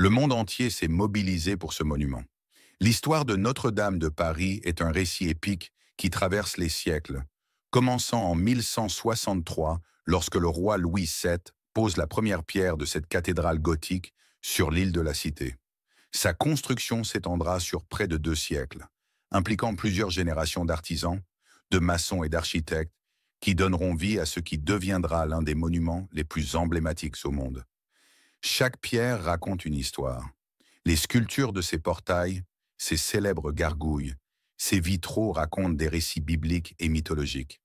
Le monde entier s'est mobilisé pour ce monument. L'histoire de Notre-Dame de Paris est un récit épique qui traverse les siècles, commençant en 1163 lorsque le roi Louis VII pose la première pierre de cette cathédrale gothique sur l'île de la Cité. Sa construction s'étendra sur près de 2 siècles, impliquant plusieurs générations d'artisans, de maçons et d'architectes qui donneront vie à ce qui deviendra l'un des monuments les plus emblématiques au monde. Chaque pierre raconte une histoire. Les sculptures de ces portails, ces célèbres gargouilles, ces vitraux racontent des récits bibliques et mythologiques.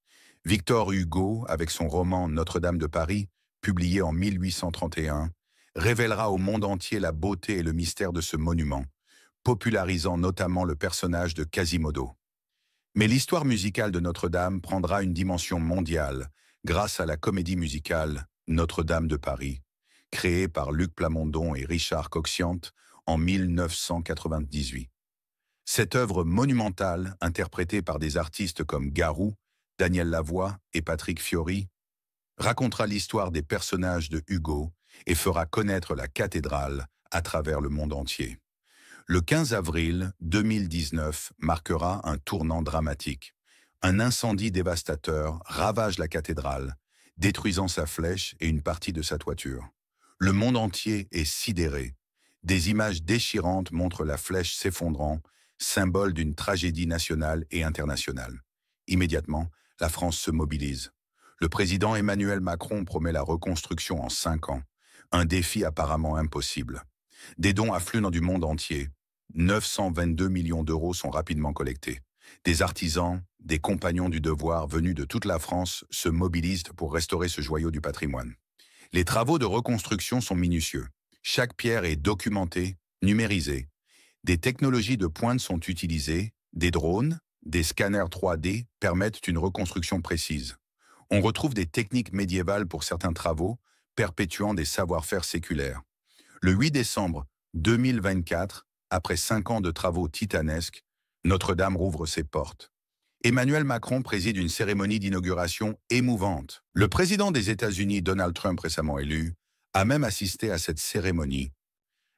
Victor Hugo, avec son roman Notre-Dame de Paris, publié en 1831, révélera au monde entier la beauté et le mystère de ce monument, popularisant notamment le personnage de Quasimodo. Mais l'histoire musicale de Notre-Dame prendra une dimension mondiale grâce à la comédie musicale Notre-Dame de Paris, créée par Luc Plamondon et Richard Coxiant en 1998. Cette œuvre monumentale, interprétée par des artistes comme Garou, Daniel Lavoie et Patrick Fiori, racontera l'histoire des personnages de Hugo et fera connaître la cathédrale à travers le monde entier. Le 15 avril 2019 marquera un tournant dramatique. Un incendie dévastateur ravage la cathédrale, détruisant sa flèche et une partie de sa toiture. Le monde entier est sidéré. Des images déchirantes montrent la flèche s'effondrant, symbole d'une tragédie nationale et internationale. Immédiatement, la France se mobilise. Le président Emmanuel Macron promet la reconstruction en 5 ans, un défi apparemment impossible. Des dons affluent du monde entier. 922 millions d'euros sont rapidement collectés. Des artisans, des compagnons du devoir venus de toute la France se mobilisent pour restaurer ce joyau du patrimoine. Les travaux de reconstruction sont minutieux. Chaque pierre est documentée, numérisée. Des technologies de pointe sont utilisées, des drones, des scanners 3D permettent une reconstruction précise. On retrouve des techniques médiévales pour certains travaux, perpétuant des savoir-faire séculaires. Le 8 décembre 2024, après 5 ans de travaux titanesques, Notre-Dame rouvre ses portes. Emmanuel Macron préside une cérémonie d'inauguration émouvante. Le président des États-Unis, Donald Trump, récemment élu, a même assisté à cette cérémonie.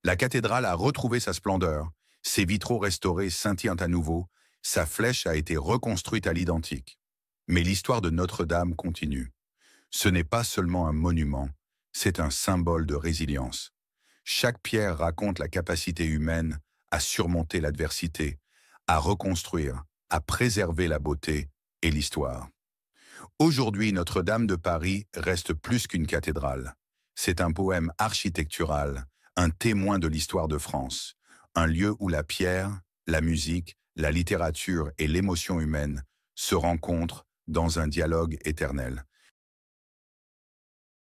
La cathédrale a retrouvé sa splendeur, ses vitraux restaurés scintillent à nouveau, sa flèche a été reconstruite à l'identique. Mais l'histoire de Notre-Dame continue. Ce n'est pas seulement un monument, c'est un symbole de résilience. Chaque pierre raconte la capacité humaine à surmonter l'adversité, à reconstruire, à préserver la beauté et l'histoire. Aujourd'hui, Notre-Dame de Paris reste plus qu'une cathédrale. C'est un poème architectural, un témoin de l'histoire de France, un lieu où la pierre, la musique, la littérature et l'émotion humaine se rencontrent dans un dialogue éternel.